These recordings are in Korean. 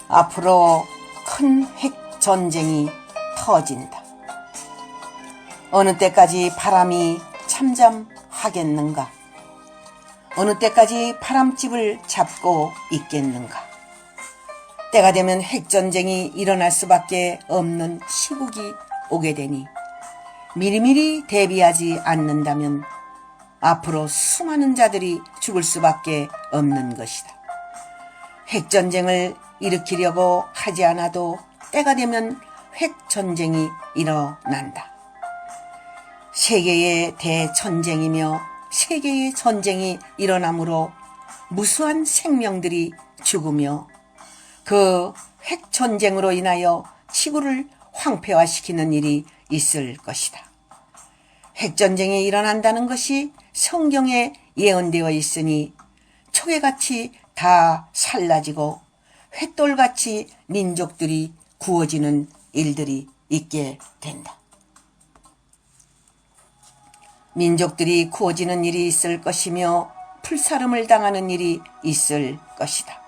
앞으로 큰 핵전쟁이 터진다. 어느 때까지 바람이 참잠하겠는가? 어느 때까지 바람집을 잡고 있겠는가? 때가 되면 핵전쟁이 일어날 수밖에 없는 시국이 오게 되니 미리미리 대비하지 않는다면 앞으로 수많은 자들이 죽을 수밖에 없는 것이다. 핵전쟁을 일으키려고 하지 않아도 때가 되면 핵전쟁이 일어난다. 세계의 대전쟁이며 세계의 전쟁이 일어나므로 무수한 생명들이 죽으며 그 핵전쟁으로 인하여 지구를 황폐화시키는 일이 있을 것이다. 핵전쟁이 일어난다는 것이 성경에 예언되어 있으니 초계같이 다 살라지고 횃돌같이 민족들이 구워지는 일들이 있게 된다. 민족들이 구워지는 일이 있을 것이며 불사름을 당하는 일이 있을 것이다.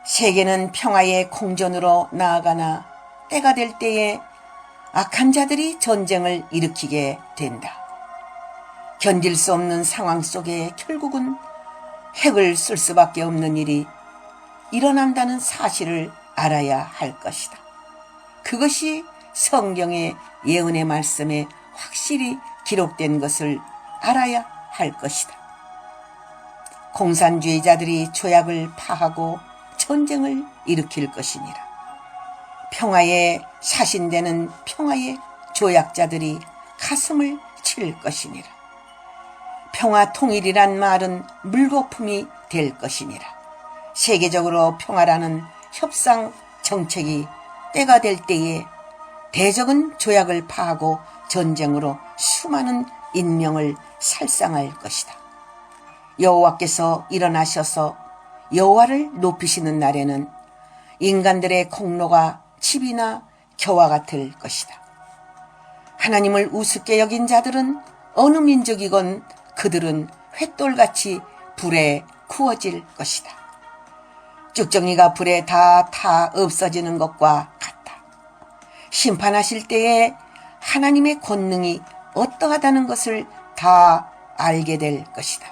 세계는 평화의 공전으로 나아가나 때가 될 때에 악한 자들이 전쟁을 일으키게 된다. 견딜 수 없는 상황 속에 결국은 핵을 쓸 수밖에 없는 일이 일어난다는 사실을 알아야 할 것이다. 그것이 성경의 예언의 말씀에 확실히 기록된 것을 알아야 할 것이다. 공산주의자들이 조약을 파하고 전쟁을 일으킬 것이니라. 평화에 사신되는 평화의 조약자들이 가슴을 칠 것이니라. 평화 통일이란 말은 물거품이 될 것이니라. 세계적으로 평화라는 협상 정책이 때가 될 때에 대적은 조약을 파하고 전쟁으로 수많은 인명을 살상할 것이다. 여호와께서 일어나셔서 여호와를 높이시는 날에는 인간들의 공로가 집이나 겨와 같을 것이다. 하나님을 우습게 여긴 자들은 어느 민족이건 그들은 횃돌같이 불에 구워질 것이다. 쭉정이가 불에 다 타 없어지는 것과 같다. 심판하실 때에 하나님의 권능이 어떠하다는 것을 다 알게 될 것이다.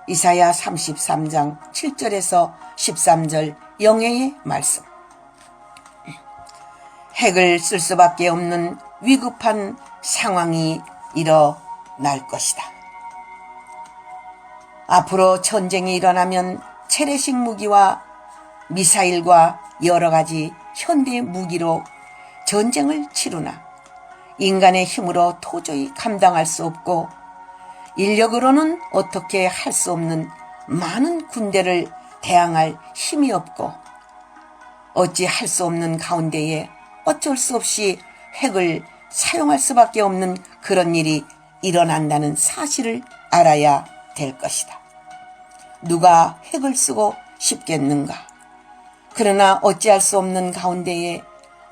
이사야 33장 7절에서 13절 영예의 말씀. 핵을 쓸 수밖에 없는 위급한 상황이 일어날 것이다. 앞으로 전쟁이 일어나면 재래식 무기와 미사일과 여러 가지 현대 무기로 전쟁을 치르나 인간의 힘으로 도저히 감당할 수 없고 인력으로는 어떻게 할 수 없는 많은 군대를 대항할 힘이 없고 어찌 할 수 없는 가운데에 어쩔 수 없이 핵을 사용할 수밖에 없는 그런 일이 일어난다는 사실을 알아야 될 것이다. 누가 핵을 쓰고 싶겠는가? 그러나 어찌할 수 없는 가운데에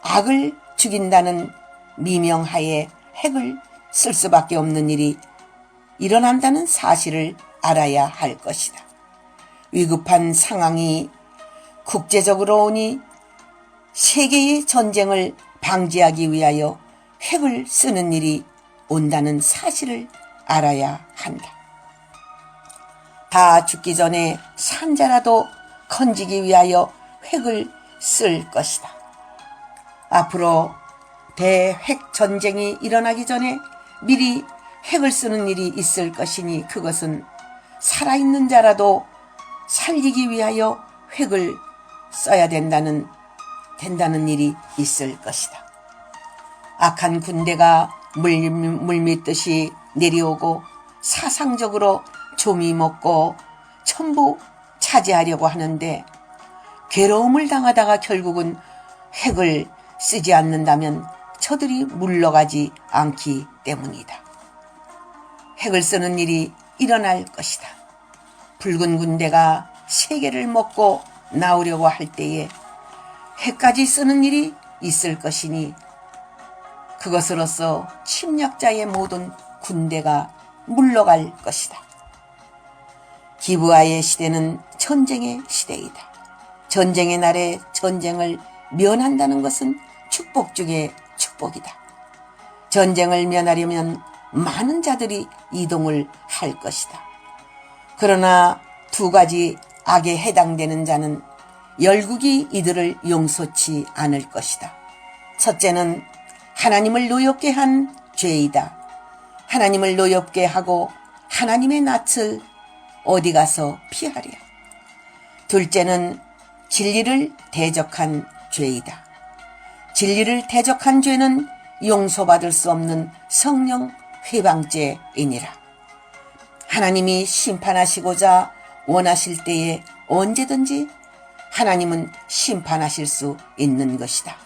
악을 죽인다는 미명하에 핵을 쓸 수밖에 없는 일이 일어난다는 사실을 알아야 할 것이다. 위급한 상황이 국제적으로 오니 세계의 전쟁을 방지하기 위하여 핵을 쓰는 일이 온다는 사실을 알아야 한다. 다 죽기 전에 산자라도 건지기 위하여 핵을 쓸 것이다. 앞으로 대핵 전쟁이 일어나기 전에 미리 핵을 쓰는 일이 있을 것이니 그것은 살아있는 자라도 살리기 위하여 핵을 써야 된다는 일이 있을 것이다. 악한 군대가 물밀듯이 내려오고 사상적으로 조미 먹고 전부 차지하려고 하는데 괴로움을 당하다가 결국은 핵을 쓰지 않는다면 저들이 물러가지 않기 때문이다. 핵을 쓰는 일이 일어날 것이다. 붉은 군대가 세계를 먹고 나오려고 할 때에 핵까지 쓰는 일이 있을 것이니 그것으로서 침략자의 모든 군대가 물러갈 것이다. 기브아의 시대는 전쟁의 시대이다. 전쟁의 날에 전쟁을 면한다는 것은 축복 중에 축복이다. 전쟁을 면하려면 많은 자들이 이동을 할 것이다. 그러나 두 가지 악에 해당되는 자는 열국이 이들을 용서치 않을 것이다. 첫째는 하나님을 노엽게 한 죄이다. 하나님을 노엽게 하고 하나님의 낯을 어디 가서 피하랴. 둘째는 진리를 대적한 죄이다. 진리를 대적한 죄는 용서받을 수 없는 성령 회방죄이니라. 하나님이 심판하시고자 원하실 때에 언제든지 하나님은 심판하실 수 있는 것이다.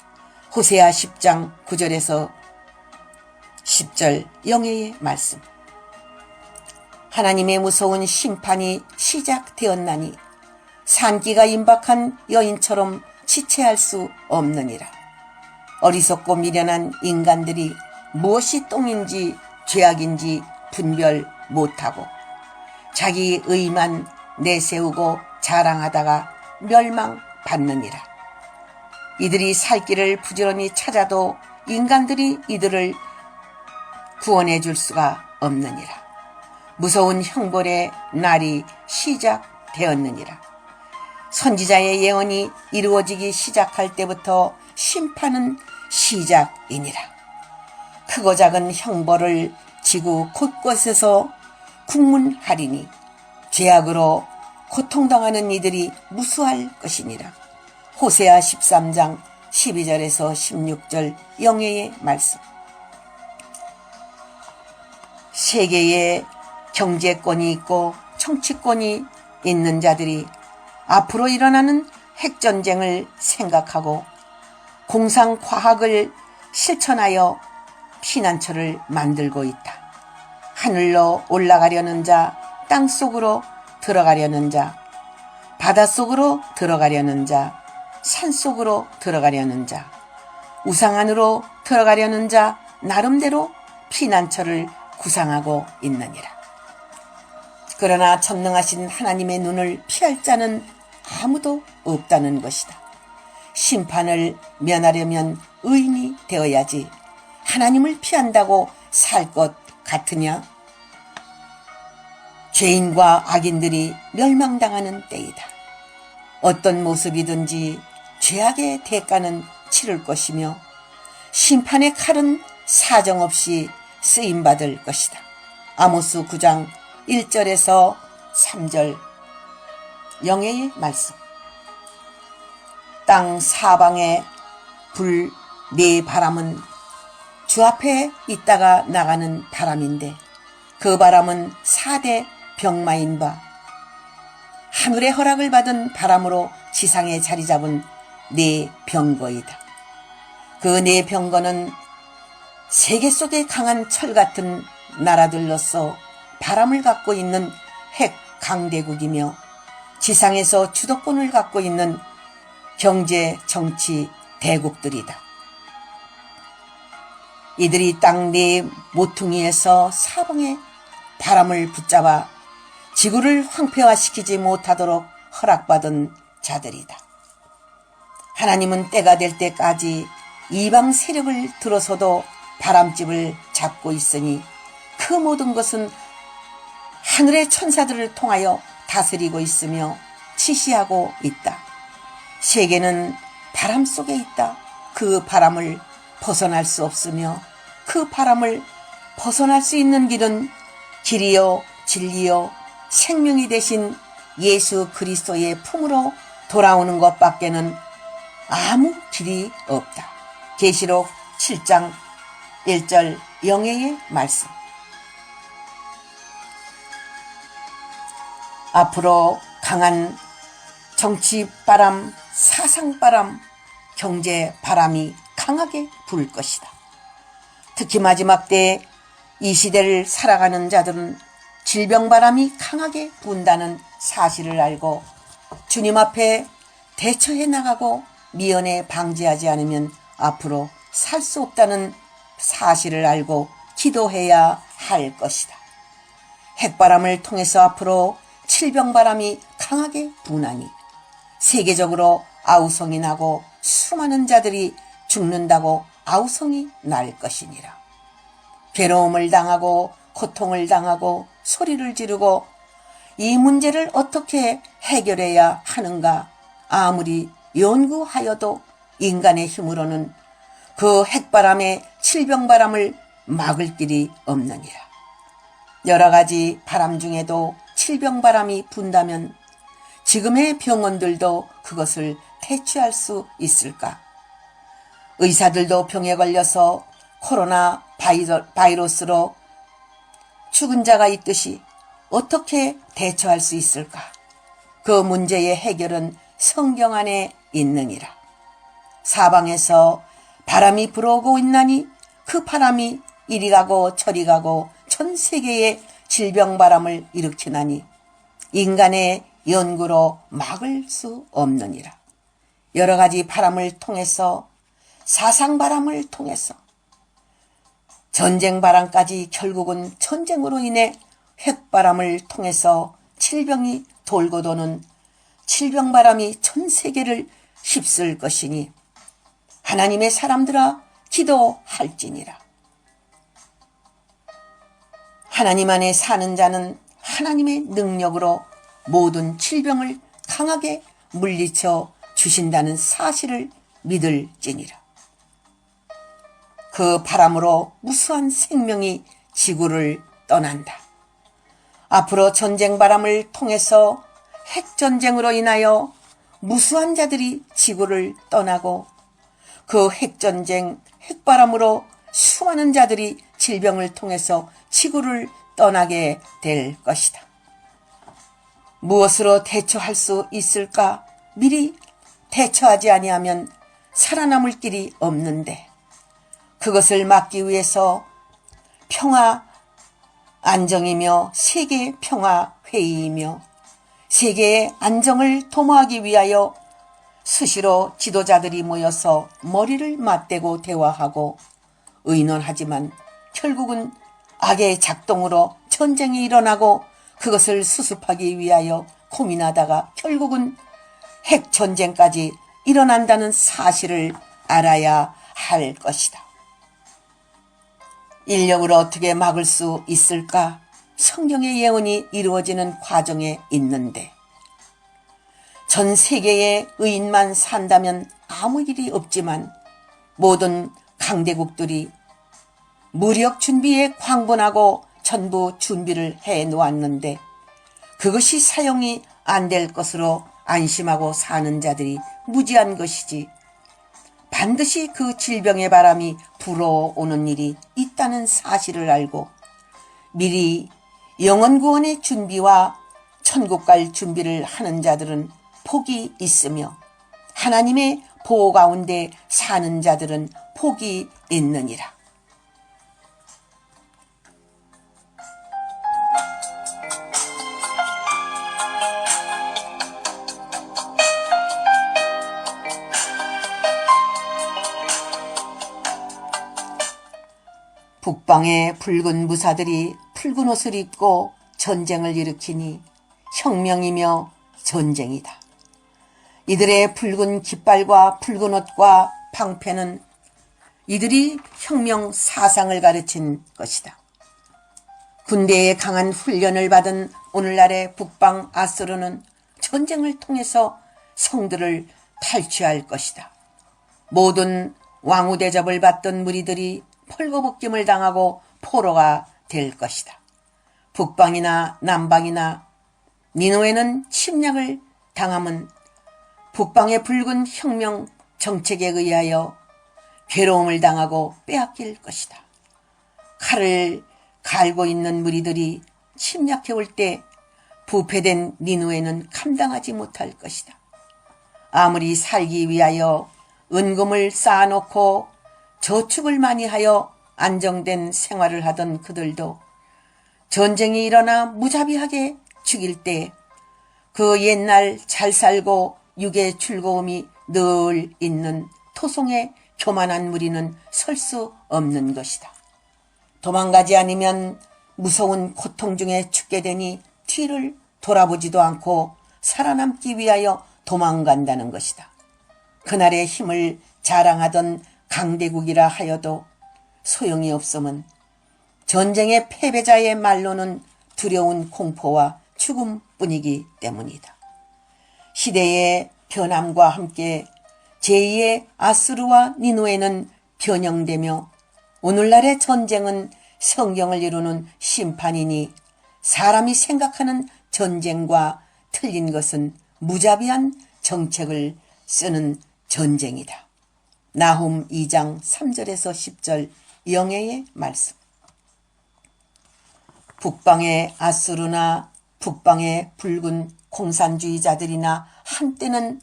호세아 10장 9절에서 10절 영예의 말씀. 하나님의 무서운 심판이 시작되었나니 산기가 임박한 여인처럼 지체할 수 없느니라. 어리석고 미련한 인간들이 무엇이 똥인지 죄악인지 분별 못하고 자기 의만 내세우고 자랑하다가 멸망받느니라. 이들이 살 길을 부지런히 찾아도 인간들이 이들을 구원해 줄 수가 없느니라. 무서운 형벌의 날이 시작되었느니라. 선지자의 예언이 이루어지기 시작할 때부터 심판은 시작이니라. 크고 작은 형벌을 지구 곳곳에서 국문하리니 죄악으로 고통당하는 이들이 무수할 것이니라. 호세아 13장 12절에서 16절 영예의 말씀. 세계에 경제권이 있고 정치권이 있는 자들이 앞으로 일어나는 핵전쟁을 생각하고 공상과학을 실천하여 피난처를 만들고 있다. 하늘로 올라가려는 자, 땅속으로 들어가려는 자, 바닷속으로 들어가려는 자, 산속으로 들어가려는 자, 우상 안으로 들어가려는 자, 나름대로 피난처를 구상하고 있느니라. 그러나 전능하신 하나님의 눈을 피할 자는 아무도 없다는 것이다. 심판을 면하려면 의인이 되어야지 하나님을 피한다고 살 것 같으냐? 죄인과 악인들이 멸망당하는 때이다. 어떤 모습이든지 죄악의 대가는 치를 것이며 심판의 칼은 사정없이 쓰임받을 것이다. 아모스 9장 1절에서 3절 영예의 말씀. 땅 사방에 불 네 바람은 주 앞에 있다가 나가는 바람인데 그 바람은 4대 병마인 바 하늘의 허락을 받은 바람으로 지상에 자리 잡은 네 병거이다. 그 네 병거는 세계 속에 강한 철 같은 나라들로서 바람을 갖고 있는 핵 강대국이며 지상에서 주도권을 갖고 있는 경제 정치 대국들이다. 이들이 땅 네 모퉁이에서 사방에 바람을 붙잡아 지구를 황폐화시키지 못하도록 허락받은 자들이다. 하나님은 때가 될 때까지 이방 세력을 들어서도 바람집을 잡고 있으니 그 모든 것은 하늘의 천사들을 통하여 다스리고 있으며 지시하고 있다. 세계는 바람 속에 있다. 그 바람을 벗어날 수 없으며 그 바람을 벗어날 수 있는 길은 길이요 진리요 생명이 되신 예수 그리스도의 품으로 돌아오는 것밖에는 아무 길이 없다. 계시록 7장 1절 영예의 말씀. 앞으로 강한 정치바람, 사상바람, 경제바람이 강하게 불 것이다. 특히 마지막 때 이 시대를 살아가는 자들은 질병바람이 강하게 분다는 사실을 알고 주님 앞에 대처해 나가고 미연에 방지하지 않으면 앞으로 살 수 없다는 사실을 알고 기도해야 할 것이다. 핵바람을 통해서 앞으로 칠병바람이 강하게 분하니 세계적으로 아우성이 나고 수많은 자들이 죽는다고 아우성이 날 것이니라. 괴로움을 당하고 고통을 당하고 소리를 지르고 이 문제를 어떻게 해결해야 하는가 아무리 연구하여도 인간의 힘으로는 그 핵바람의 칠병바람을 막을 길이 없느니라. 여러 가지 바람 중에도 칠병바람이 분다면 지금의 병원들도 그것을 퇴치할 수 있을까? 의사들도 병에 걸려서 코로나 바이러스로 죽은 자가 있듯이 어떻게 대처할 수 있을까? 그 문제의 해결은 성경 안에 있느니라. 사방에서 바람이 불어오고 있나니 그 바람이 이리 가고 저리 가고 전 세계에 질병바람을 일으키나니 인간의 연구로 막을 수 없느니라. 여러 가지 바람을 통해서 사상바람을 통해서 전쟁바람까지 결국은 전쟁으로 인해 핵바람을 통해서 칠병이 돌고 도는 칠병바람이 전 세계를 휩쓸 것이니 하나님의 사람들아 기도할지니라. 하나님 안에 사는 자는 하나님의 능력으로 모든 질병을 강하게 물리쳐 주신다는 사실을 믿을지니라. 그 바람으로 무수한 생명이 지구를 떠난다. 앞으로 전쟁 바람을 통해서 핵전쟁으로 인하여 무수한 자들이 지구를 떠나고 그 핵전쟁, 핵바람으로 수많은 자들이 질병을 통해서 지구를 떠나게 될 것이다. 무엇으로 대처할 수 있을까? 미리 대처하지 아니하면 살아남을 길이 없는데 그것을 막기 위해서 평화 안정이며 세계 평화 회의이며 세계의 안정을 도모하기 위하여 수시로 지도자들이 모여서 머리를 맞대고 대화하고 의논하지만 결국은 악의 작동으로 전쟁이 일어나고 그것을 수습하기 위하여 고민하다가 결국은 핵전쟁까지 일어난다는 사실을 알아야 할 것이다. 인력으로 어떻게 막을 수 있을까? 성경의 예언이 이루어지는 과정에 있는데 전 세계의 의인만 산다면 아무 일이 없지만 모든 강대국들이 무력 준비에 광분하고 전부 준비를 해 놓았는데 그것이 사용이 안 될 것으로 안심하고 사는 자들이 무지한 것이지 반드시 그 질병의 바람이 불어오는 일이 있다는 사실을 알고 미리 영혼구원의 준비와 천국 갈 준비를 하는 자들은 복이 있으며 하나님의 보호 가운데 사는 자들은 복이 있느니라. 북방의 붉은 무사들이 붉은 옷을 입고 전쟁을 일으키니 혁명이며 전쟁이다. 이들의 붉은 깃발과 붉은 옷과 방패는 이들이 혁명 사상을 가르친 것이다. 군대에 강한 훈련을 받은 오늘날의 북방 아수르는 전쟁을 통해서 성들을 탈취할 것이다. 모든 왕후 대접을 받던 무리들이 펄거벗김을 당하고 포로가 될 것이다. 북방이나 남방이나 니느웨는 침략을 당함은 북방의 붉은 혁명 정책에 의하여 괴로움을 당하고 빼앗길 것이다. 칼을 갈고 있는 무리들이 침략해 올 때 부패된 니느웨는 감당하지 못할 것이다. 아무리 살기 위하여 은금을 쌓아놓고 저축을 많이 하여 안정된 생활을 하던 그들도 전쟁이 일어나 무자비하게 죽일 때 그 옛날 잘 살고 육의 즐거움이 늘 있는 토송의 교만한 무리는 설 수 없는 것이다. 도망가지 않으면 무서운 고통 중에 죽게 되니 뒤를 돌아보지도 않고 살아남기 위하여 도망간다는 것이다. 그날의 힘을 자랑하던 강대국이라 하여도 소용이 없음은 전쟁의 패배자의 말로는 두려운 공포와 죽음뿐이기 때문이다. 시대의 변함과 함께 제2의 아수르와 니누에는 변형되며 오늘날의 전쟁은 성경을 이루는 심판이니 사람이 생각하는 전쟁과 틀린 것은 무자비한 정책을 쓰는 전쟁이다. 나훔 2장 3절에서 10절 영예의 말씀. 북방의 아수르나 북방의 붉은 공산주의자들이나 한때는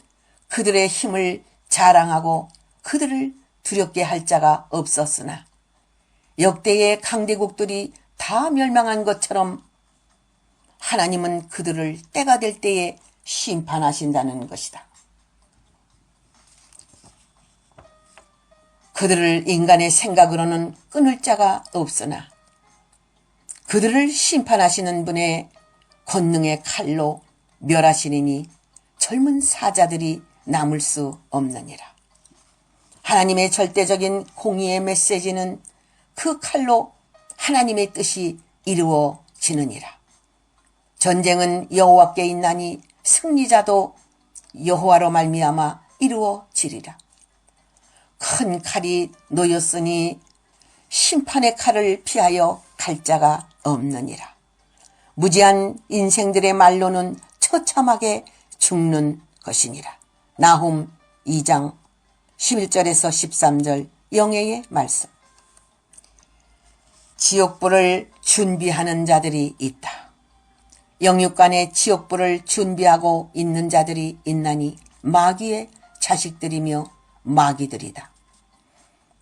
그들의 힘을 자랑하고 그들을 두렵게 할 자가 없었으나 역대의 강대국들이 다 멸망한 것처럼 하나님은 그들을 때가 될 때에 심판하신다는 것이다. 그들을 인간의 생각으로는 끊을 자가 없으나 그들을 심판하시는 분의 권능의 칼로 멸하시리니 젊은 사자들이 남을 수 없느니라. 하나님의 절대적인 공의의 메시지는 그 칼로 하나님의 뜻이 이루어지느니라. 전쟁은 여호와께 있나니 승리자도 여호와로 말미암아 이루어지리라. 큰 칼이 놓였으니 심판의 칼을 피하여 갈 자가 없느니라. 무지한 인생들의 말로는 처참하게 죽는 것이니라. 나훔 2장 11절에서 13절 영예의 말씀. 지옥불을 준비하는 자들이 있다. 영육간에 지옥불을 준비하고 있는 자들이 있나니 마귀의 자식들이며 마귀들이다.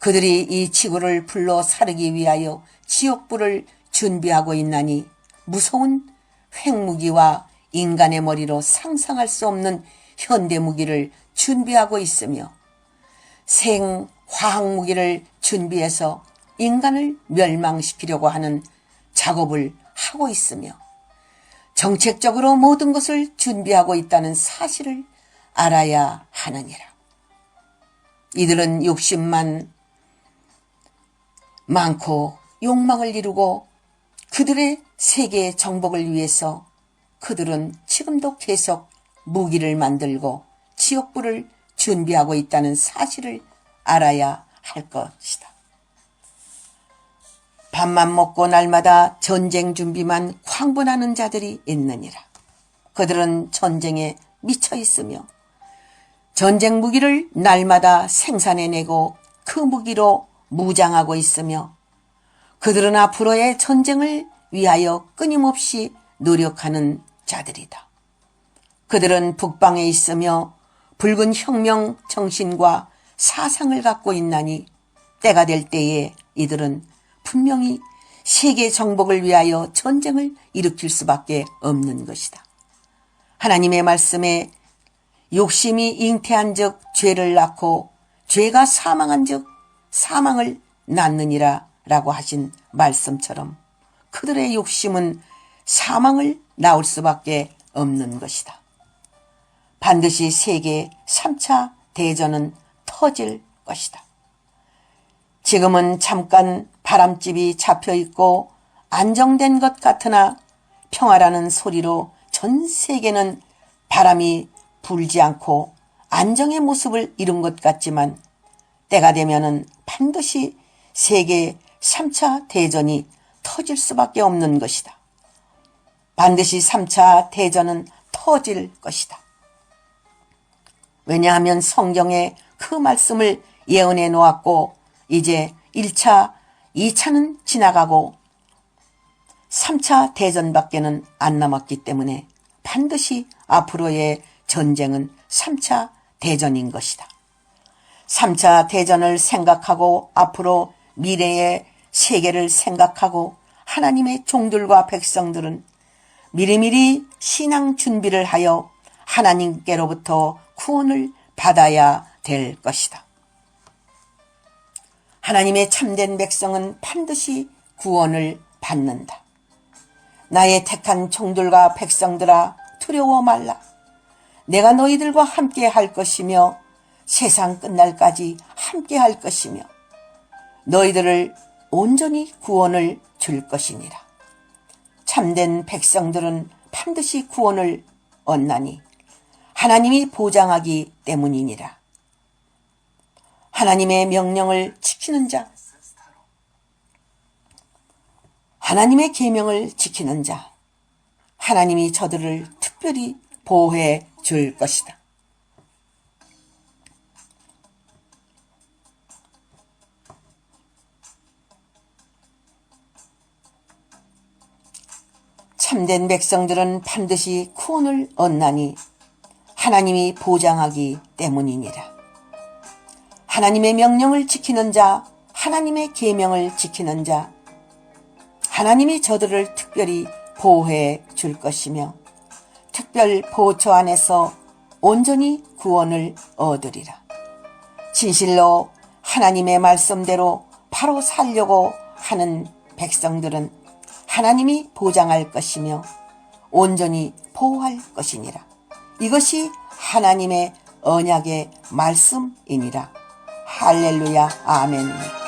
그들이 이 지구를 불러 사르기 위하여 지옥불을 준비하고 있나니 무서운 횡무기와 인간의 머리로 상상할 수 없는 현대무기를 준비하고 있으며 생화학무기를 준비해서 인간을 멸망시키려고 하는 작업을 하고 있으며 정책적으로 모든 것을 준비하고 있다는 사실을 알아야 하느니라. 이들은 욕심만 많고 욕망을 이루고 그들의 세계의 정복을 위해서 그들은 지금도 계속 무기를 만들고 지옥불을 준비하고 있다는 사실을 알아야 할 것이다. 밥만 먹고 날마다 전쟁 준비만 광분하는 자들이 있느니라. 그들은 전쟁에 미쳐 있으며 전쟁 무기를 날마다 생산해내고 그 무기로 무장하고 있으며 그들은 앞으로의 전쟁을 위하여 끊임없이 노력하는 자들이다. 그들은 북방에 있으며 붉은 혁명 정신과 사상을 갖고 있나니 때가 될 때에 이들은 분명히 세계 정복을 위하여 전쟁을 일으킬 수밖에 없는 것이다. 하나님의 말씀에 욕심이 잉태한 즉 죄를 낳고 죄가 사망한 즉 사망을 낳느니라 라고 하신 말씀처럼 그들의 욕심은 사망을 낳을 수밖에 없는 것이다. 반드시 세계 3차 대전은 터질 것이다. 지금은 잠깐 바람집이 잡혀있고 안정된 것 같으나 평화라는 소리로 전 세계는 바람이 불지 않고 안정의 모습을 이룬 것 같지만 때가 되면은 반드시 세계 3차 대전이 터질 수밖에 없는 것이다. 반드시 3차 대전은 터질 것이다. 왜냐하면 성경에 그 말씀을 예언해 놓았고 이제 1차, 2차는 지나가고 3차 대전밖에는 안 남았기 때문에 반드시 앞으로의 전쟁은 3차 대전인 것이다. 3차 대전을 생각하고 앞으로 미래의 세계를 생각하고 하나님의 종들과 백성들은 미리미리 신앙 준비를 하여 하나님께로부터 구원을 받아야 될 것이다. 하나님의 참된 백성은 반드시 구원을 받는다. 나의 택한 종들과 백성들아 두려워 말라. 내가 너희들과 함께 할 것이며 세상 끝날까지 함께할 것이며 너희들을 온전히 구원을 줄 것이니라. 참된 백성들은 반드시 구원을 얻나니 하나님이 보장하기 때문이니라. 하나님의 명령을 지키는 자, 하나님의 계명을 지키는 자, 하나님이 저들을 특별히 보호해 줄 것이다. 참된 백성들은 반드시 구원을 얻나니 하나님이 보장하기 때문이니라. 하나님의 명령을 지키는 자, 하나님의 계명을 지키는 자, 하나님이 저들을 특별히 보호해 줄 것이며 특별 보호처 안에서 온전히 구원을 얻으리라. 진실로 하나님의 말씀대로 바로 살려고 하는 백성들은 하나님이 보장할 것이며 온전히 보호할 것이니라. 이것이 하나님의 언약의 말씀이니라. 할렐루야, 아멘.